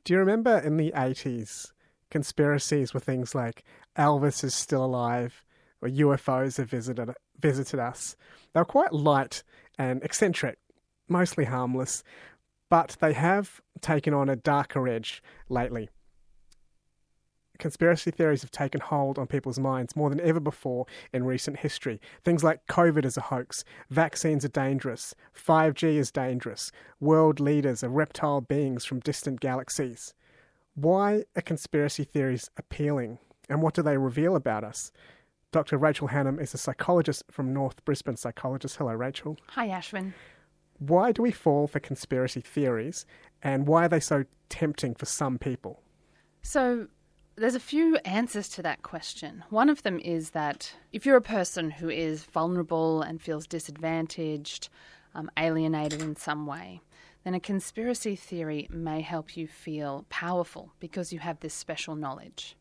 Do you remember in the 80s, conspiracies were things like Elvis is still alive or UFOs have visited us? They were quite light and eccentric, mostly harmless, but they have taken on a darker edge lately. Conspiracy theories have taken hold on people's minds more than ever before in recent history. Things like COVID is a hoax, vaccines are dangerous, 5G is dangerous, world leaders are reptile beings from distant galaxies. Why are conspiracy theories appealing, and what do they reveal about us? Dr. Rachel Hannam is a psychologist from North Brisbane Psychologists. Hello, Rachel. Hi, Ashwin. Why do we fall for conspiracy theories, and why are they so tempting for some people? So there's a few answers to that question. One of them is that if you're a person who is vulnerable and feels disadvantaged, alienated in some way, then a conspiracy theory may help you feel powerful because you have this special knowledge.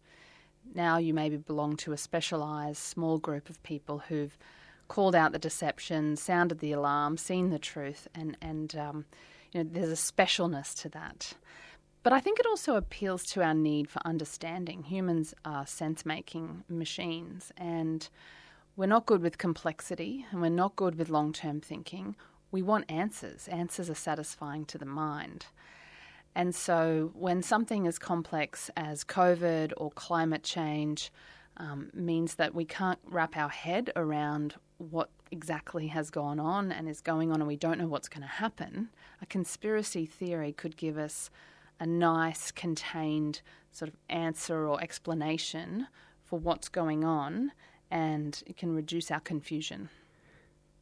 Now you maybe belong to a specialised small group of people who've called out the deception, sounded the alarm, seen the truth, and there's a specialness to that. But I think it also appeals to our need for understanding. Humans are sense-making machines, and we're not good with complexity, and we're not good with long-term thinking. We want answers. Answers are satisfying to the mind. And so when something as complex as COVID or climate change means that we can't wrap our head around what exactly has gone on and is going on, and we don't know what's going to happen, a conspiracy theory could give us a nice, contained sort of answer or explanation for what's going on, and it can reduce our confusion.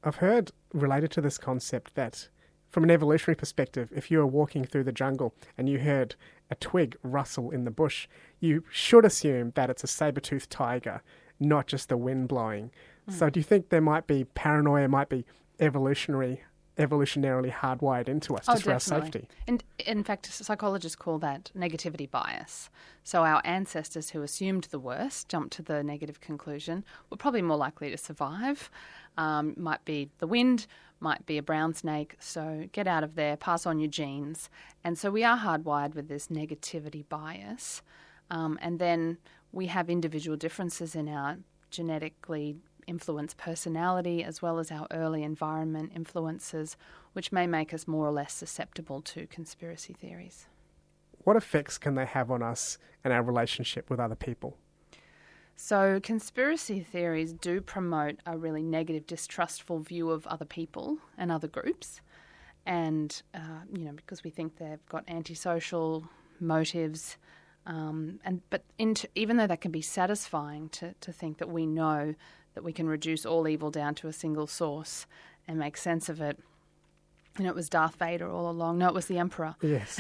I've heard, related to this concept, that from an evolutionary perspective, if you were walking through the jungle and you heard a twig rustle in the bush, you should assume that it's a saber-toothed tiger, not just the wind blowing. So do you think there might be paranoia, might be evolutionarily hardwired into us, just for our safety? And in fact, psychologists call that negativity bias. So our ancestors who assumed the worst, jumped to the negative conclusion, were probably more likely to survive. Might be the wind, might be a brown snake, so get out of there, pass on your genes. And so we are hardwired with this negativity bias. And then we have individual differences in our genetically influenced personality, as well as our early environment influences, which may make us more or less susceptible to conspiracy theories. What effects can they have on us and our relationship with other people? So conspiracy theories do promote a really negative, distrustful view of other people and other groups. And, because we think they've got antisocial motives. Even though that can be satisfying to think that we know that we can reduce all evil down to a single source and make sense of it. It was Darth Vader all along. No, it was the Emperor. Yes.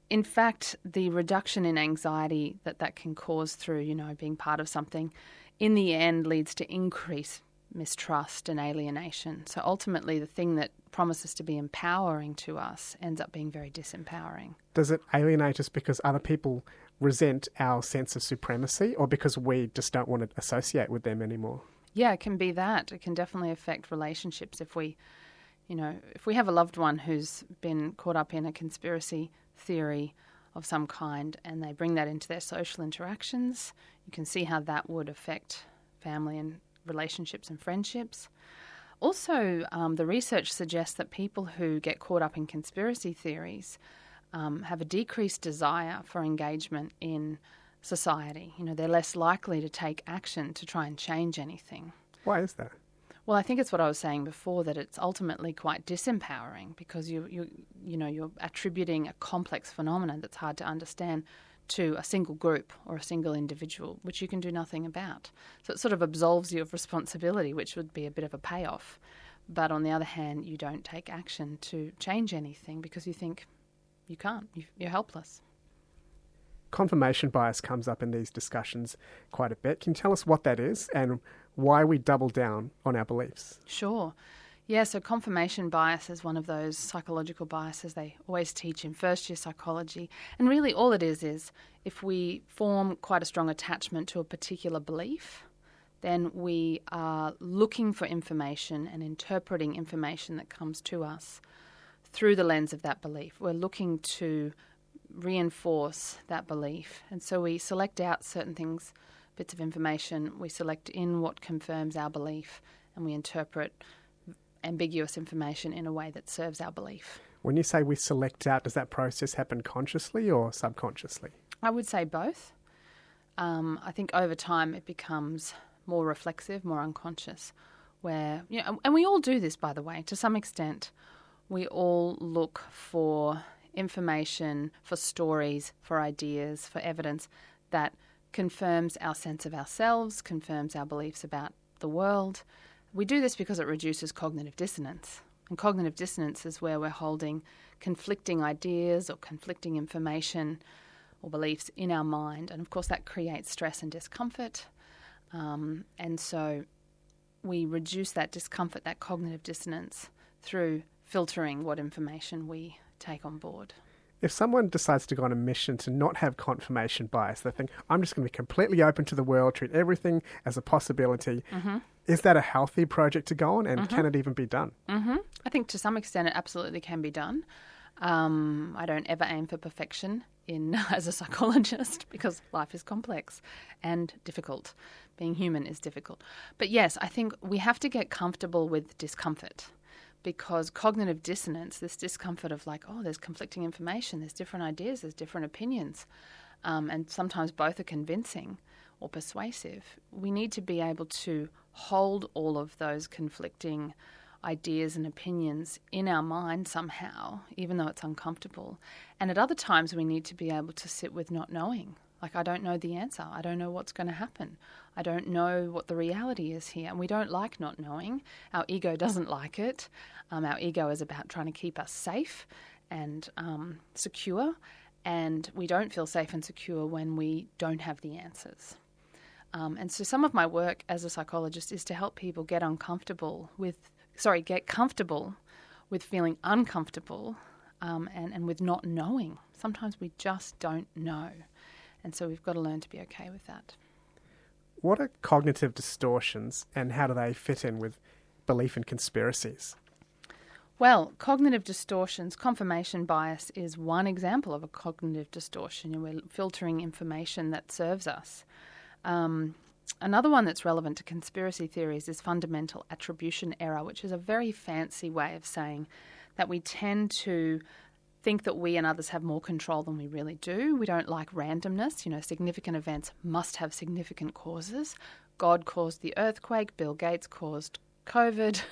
In fact, the reduction in anxiety that can cause through, being part of something, in the end leads to increased mistrust and alienation. So ultimately, the thing that promises to be empowering to us ends up being very disempowering. Does it alienate us because other people resent our sense of supremacy, or because we just don't want to associate with them anymore? Yeah, it can be that. It can definitely affect relationships if we have a loved one who's been caught up in a conspiracy theory of some kind and they bring that into their social interactions. You can see how that would affect family and relationships and friendships. Also, the research suggests that people who get caught up in conspiracy theories have a decreased desire for engagement in society. They're less likely to take action to try and change anything. Why is that? Well, I think it's what I was saying before, that it's ultimately quite disempowering because you're attributing a complex phenomenon that's hard to understand to a single group or a single individual, which you can do nothing about. So it sort of absolves you of responsibility, which would be a bit of a payoff. But on the other hand, you don't take action to change anything because you think you can't. You're helpless. Confirmation bias comes up in these discussions quite a bit. Can you tell us what that is and why we double down on our beliefs? Sure. Yeah, so confirmation bias is one of those psychological biases they always teach in first-year psychology. And really all it is if we form quite a strong attachment to a particular belief, then we are looking for information and interpreting information that comes to us through the lens of that belief. We're looking to reinforce that belief. And so we select out certain things, bits of information, we select in what confirms our belief, and we interpret ambiguous information in a way that serves our belief. When you say we select out, does that process happen consciously or subconsciously? I would say both. I think over time it becomes more reflexive, more unconscious, where, and we all do this, by the way, to some extent. We all look for information, for stories, for ideas, for evidence that confirms our sense of ourselves, confirms our beliefs about the world. We do this because it reduces cognitive dissonance. And cognitive dissonance is where we're holding conflicting ideas or conflicting information or beliefs in our mind. And of course that creates stress and discomfort. And so we reduce that discomfort, that cognitive dissonance, through filtering what information we take on board. If someone decides to go on a mission to not have confirmation bias, they think, I'm just going to be completely open to the world, treat everything as a possibility. Mm-hmm. Is that a healthy project to go on, and can it even be done? Mm-hmm. I think to some extent it absolutely can be done. I don't ever aim for perfection as a psychologist, because life is complex and difficult. Being human is difficult. But yes, I think we have to get comfortable with discomfort, because cognitive dissonance, this discomfort of like, oh, there's conflicting information, there's different ideas, there's different opinions, and sometimes both are convincing or persuasive. We need to be able to hold all of those conflicting ideas and opinions in our mind somehow, even though it's uncomfortable. And at other times we need to be able to sit with not knowing. Like, I don't know the answer. I don't know what's going to happen. I don't know what the reality is here. And we don't like not knowing. Our ego doesn't like it. Our ego is about trying to keep us safe and secure. And we don't feel safe and secure when we don't have the answers. And so some of my work as a psychologist is to help people get comfortable with feeling uncomfortable and with not knowing. Sometimes we just don't know. And so we've got to learn to be okay with that. What are cognitive distortions, and how do they fit in with belief in conspiracies? Well, cognitive distortions, confirmation bias is one example of a cognitive distortion. We're filtering information that serves us. Another one that's relevant to conspiracy theories is fundamental attribution error, which is a very fancy way of saying that we tend to think that we and others have more control than we really do. We don't like randomness. Significant events must have significant causes. God caused the earthquake. Bill Gates caused COVID.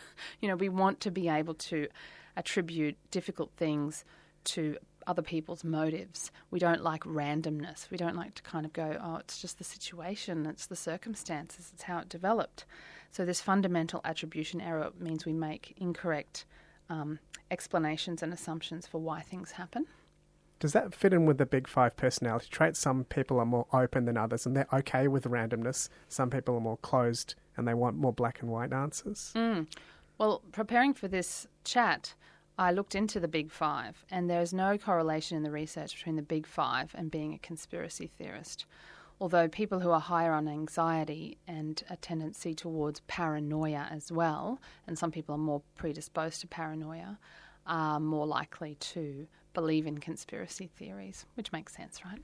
We want to be able to attribute difficult things to other people's motives. We don't like randomness. We don't like to kind of go, oh, it's just the situation, it's the circumstances, it's how it developed. So this fundamental attribution error means we make incorrect explanations and assumptions for why things happen. Does that fit in with the big five personality traits? Some people are more open than others and they're okay with randomness. Some people are more closed and they want more black and white answers. Well, preparing for this chat, I looked into the big five, and there's no correlation in the research between the big five and being a conspiracy theorist. Although people who are higher on anxiety and a tendency towards paranoia as well, and some people are more predisposed to paranoia, are more likely to believe in conspiracy theories, which makes sense, right?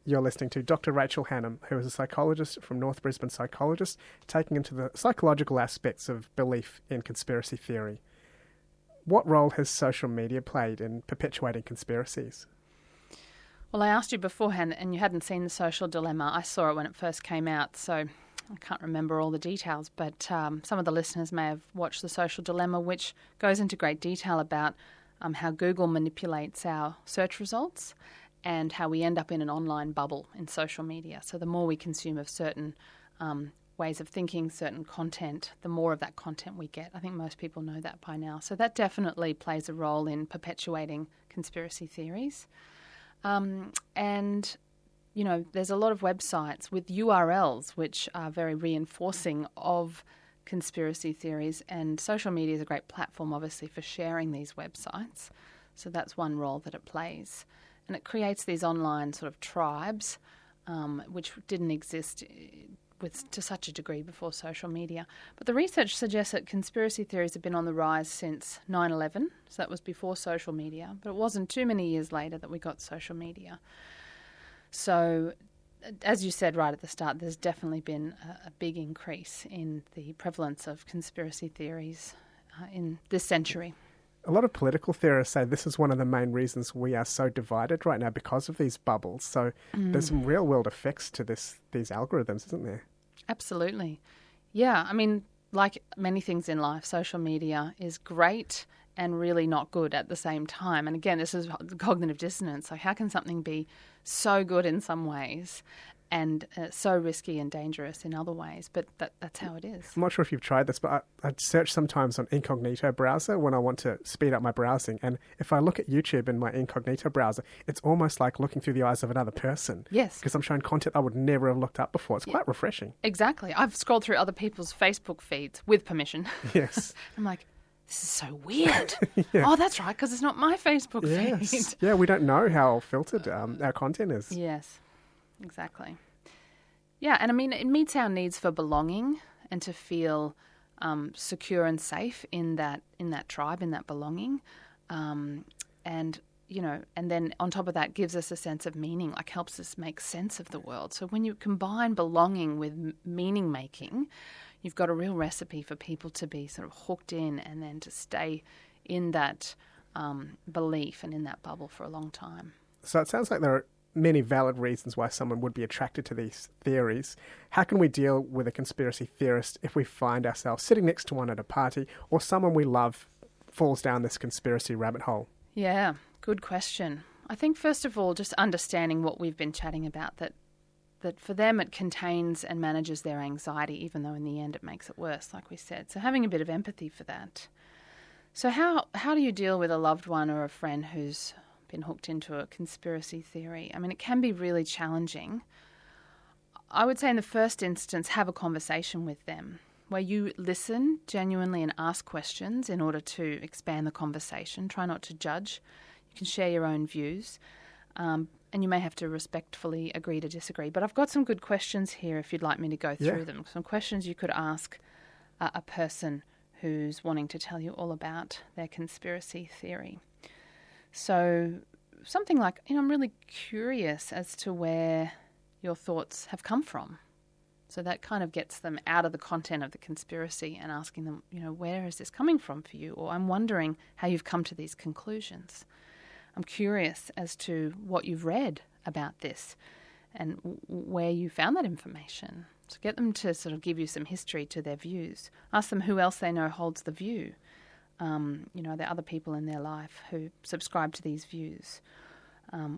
You're listening to Dr. Rachel Hannam, who is a psychologist from North Brisbane Psychologists, taking into the psychological aspects of belief in conspiracy theory. What role has social media played in perpetuating conspiracies? Well, I asked you beforehand, and you hadn't seen The Social Dilemma. I saw it when it first came out, so I can't remember all the details, but some of the listeners may have watched The Social Dilemma, which goes into great detail about how Google manipulates our search results and how we end up in an online bubble in social media. So the more we consume of certain ways of thinking, certain content, the more of that content we get. I think most people know that by now. So that definitely plays a role in perpetuating conspiracy theories. And, there's a lot of websites with URLs which are very reinforcing of conspiracy theories, and social media is a great platform, obviously, for sharing these websites. So that's one role that it plays. And it creates these online sort of tribes which didn't exist to such a degree before social media. But the research suggests that conspiracy theories have been on the rise since 9/11, so that was before social media, but it wasn't too many years later that we got social media. So, as you said right at the start, there's definitely been a big increase in the prevalence of conspiracy theories in this century. A lot of political theorists say this is one of the main reasons we are so divided right now because of these bubbles. So there's some real-world effects to these algorithms, isn't there? Absolutely. Yeah, I mean, like many things in life, social media is great and really not good at the same time. And again, this is cognitive dissonance. Like, how can something be so good in some ways and so risky and dangerous in other ways? But that's how it is. I'm not sure if you've tried this, but I search sometimes on Incognito Browser when I want to speed up my browsing. And if I look at YouTube in my Incognito Browser, it's almost like looking through the eyes of another person. Yes. Because I'm showing content I would never have looked up before. It's quite refreshing. Exactly. I've scrolled through other people's Facebook feeds with permission. Yes. I'm like, this is so weird. Yeah. Oh, that's right, because it's not my Facebook feed. Yeah, we don't know how filtered our content is. Yes, exactly. Yeah, and I mean, it meets our needs for belonging and to feel secure and safe in that tribe, in that belonging, and then on top of that, gives us a sense of meaning, like helps us make sense of the world. So when you combine belonging with meaning making, you've got a real recipe for people to be sort of hooked in and then to stay in that belief and in that bubble for a long time. So it sounds like there are many valid reasons why someone would be attracted to these theories. How can we deal with a conspiracy theorist if we find ourselves sitting next to one at a party or someone we love falls down this conspiracy rabbit hole? Yeah, good question. I think first of all, just understanding what we've been chatting about, that for them it contains and manages their anxiety, even though in the end it makes it worse, like we said. So having a bit of empathy for that. So how do you deal with a loved one or a friend who's been hooked into a conspiracy theory? I mean, it can be really challenging. I would say in the first instance, have a conversation with them where you listen genuinely and ask questions in order to expand the conversation. Try not to judge. You can share your own views. And you may have to respectfully agree to disagree. But I've got some good questions here if you'd like me to go through them. Some questions you could ask a person who's wanting to tell you all about their conspiracy theory. So something like, I'm really curious as to where your thoughts have come from. So that kind of gets them out of the content of the conspiracy and asking them, where is this coming from for you? Or I'm wondering how you've come to these conclusions. I'm curious as to what you've read about this and where you found that information. So get them to sort of give you some history to their views. Ask them who else they know holds the view. There are other people in their life who subscribe to these views.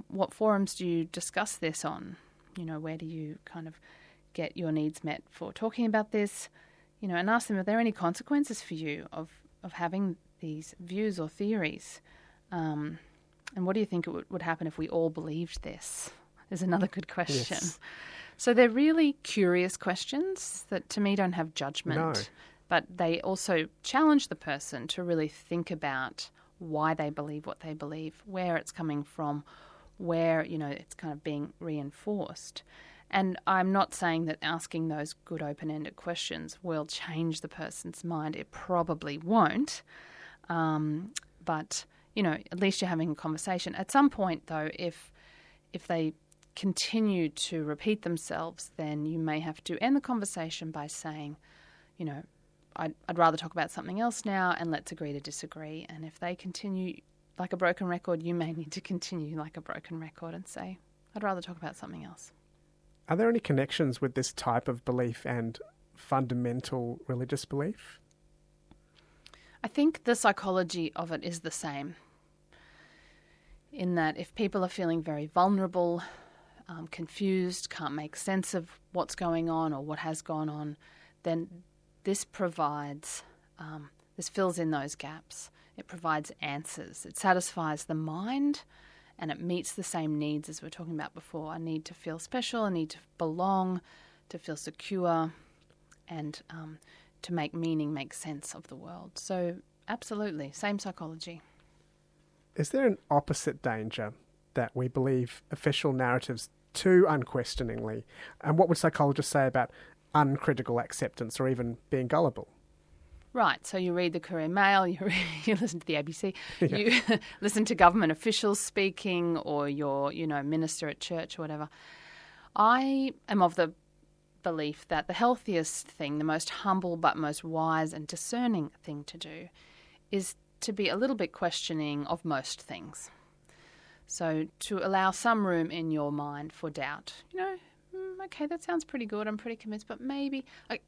What forums do you discuss this on? Where do you kind of get your needs met for talking about this? And ask them, are there any consequences for you of having these views or theories? And what do you think would happen if we all believed this? Is another good question. Yes. So they're really curious questions that to me don't have judgment. No. But they also challenge the person to really think about why they believe what they believe, where it's coming from, where, it's kind of being reinforced. And I'm not saying that asking those good open-ended questions will change the person's mind. It probably won't. But at least you're having a conversation. At some point, though, if they continue to repeat themselves, then you may have to end the conversation by saying, I'd rather talk about something else now, and let's agree to disagree. And if they continue like a broken record, you may need to continue like a broken record and say, I'd rather talk about something else. Are there any connections with this type of belief and fundamental religious belief? I think the psychology of it is the same, in that if people are feeling very vulnerable, confused, can't make sense of what's going on or what has gone on, then this provides, this fills in those gaps. It provides answers. It satisfies the mind and it meets the same needs as we were talking about before. A need to feel special, a need to belong, to feel secure, and to make meaning, make sense of the world. So absolutely, same psychology. Is there an opposite danger that we believe official narratives too unquestioningly? And what would psychologists say about uncritical acceptance or even being gullible. Right, so you read the Courier Mail, you listen to the ABC, Yeah. you listen to government officials speaking, or your, minister at church or whatever. I am of the belief that the healthiest thing, the most humble but most wise and discerning thing to do is to be a little bit questioning of most things. So to allow some room in your mind for doubt. Okay, that sounds pretty good. I'm pretty convinced, but maybe.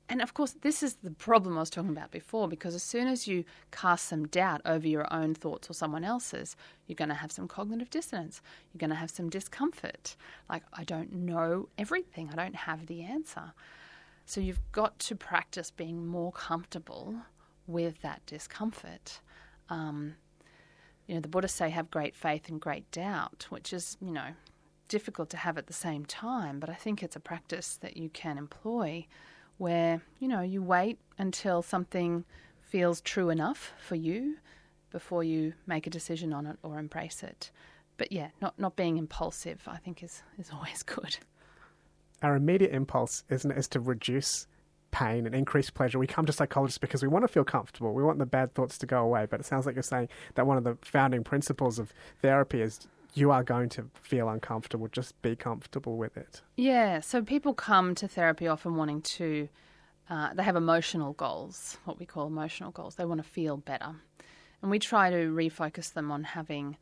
And of course, this is the problem I was talking about before, because as soon as you cast some doubt over your own thoughts or someone else's, you're going to have some cognitive dissonance. You're going to have some discomfort. Like, I don't know everything. I don't have the answer. So you've got to practice being more comfortable with that discomfort. The Buddhists say have great faith and great doubt, which is, difficult to have at the same time, but I think it's a practice that you can employ where, you wait until something feels true enough for you before you make a decision on it or embrace it. But yeah, not being impulsive, I think is always good. Our immediate impulse, isn't it, is to reduce pain and increase pleasure. We come to psychologists because we want to feel comfortable. We want the bad thoughts to go away. But it sounds like you're saying that one of the founding principles of therapy is you are going to feel uncomfortable. Just be comfortable with it. Yeah. So people come to therapy often wanting to, they have emotional goals, what we call emotional goals. They want to feel better. And we try to refocus them on having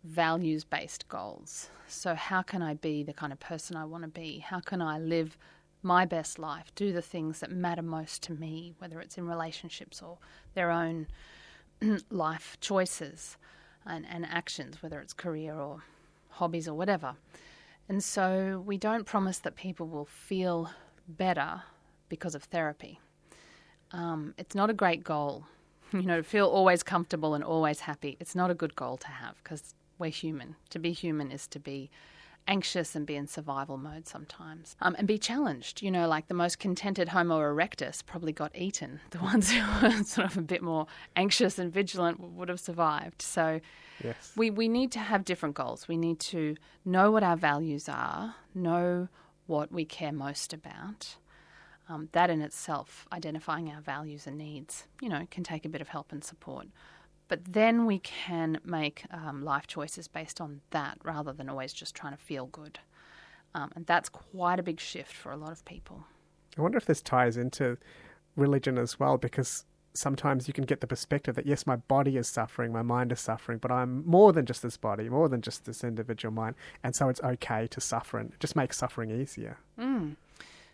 values-based goals. So how can I be the kind of person I want to be? How can I live my best life, do the things that matter most to me, whether it's in relationships or their own life choices and actions, whether it's career or hobbies or whatever. And so we don't promise that people will feel better because of therapy. It's not a great goal. To feel always comfortable and always happy. It's not a good goal to have because we're human. To be human is to be anxious and be in survival mode sometimes. And be challenged. Like the most contented Homo erectus probably got eaten. The ones who were sort of a bit more anxious and vigilant would have survived. So yes, we need to have different goals. We need to know what our values are, know what we care most about. That in itself, identifying our values and needs, can take a bit of help and support. But then we can make life choices based on that rather than always just trying to feel good. And that's quite a big shift for a lot of people. I wonder if this ties into religion as well, because sometimes you can get the perspective that, yes, my body is suffering, my mind is suffering, but I'm more than just this body, more than just this individual mind. And so it's okay to suffer, and it just makes suffering easier.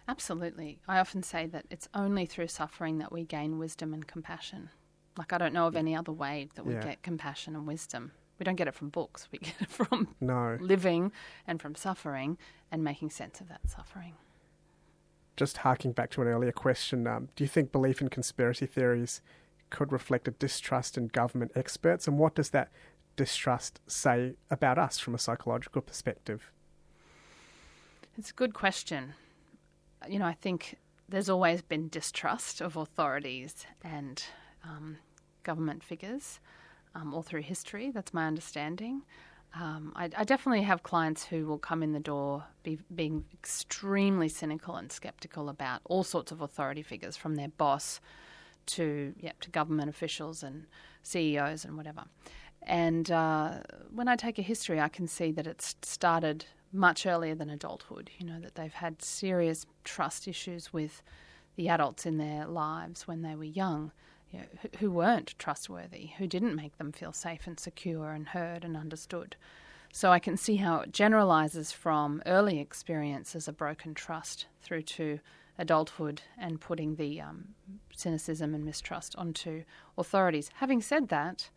Absolutely. I often say that it's only through suffering that we gain wisdom and compassion. Like, I don't know of any other way that we get compassion and wisdom. We don't get it from books. We get it from living and from suffering and making sense of that suffering. Just harking back to an earlier question, do you think belief in conspiracy theories could reflect a distrust in government experts? And what does that distrust say about us from a psychological perspective? It's a good question. I think there's always been distrust of authorities and government figures all through history. That's my understanding. I definitely have clients who will come in the door being extremely cynical and sceptical about all sorts of authority figures, from their boss to government officials and CEOs and whatever. And when I take a history, I can see that it's started much earlier than adulthood, that they've had serious trust issues with the adults in their lives when they were young, who weren't trustworthy, who didn't make them feel safe and secure and heard and understood. So I can see how it generalises from early experiences of broken trust through to adulthood and putting the cynicism and mistrust onto authorities. Having said that,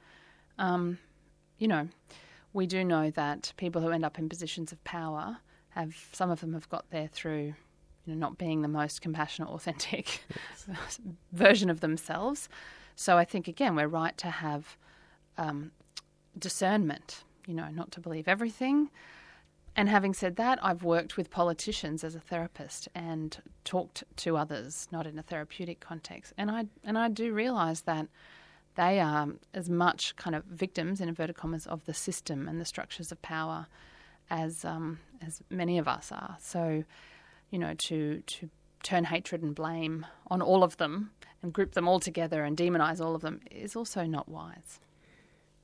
we do know that people who end up in positions of power some of them have got there through not being the most compassionate, authentic version of themselves. So I think, again, we're right to have discernment, not to believe everything. And having said that, I've worked with politicians as a therapist and talked to others, not in a therapeutic context. And I do realise that they are as much kind of victims, in inverted commas, of the system and the structures of power as many of us are. So, to turn hatred and blame on all of them and group them all together and demonise all of them is also not wise.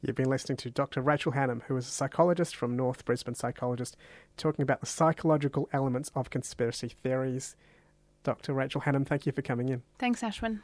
You've been listening to Dr. Rachel Hannam, who is a psychologist from North Brisbane Psychologists, talking about the psychological elements of conspiracy theories. Dr. Rachel Hannam, thank you for coming in. Thanks, Ashwin.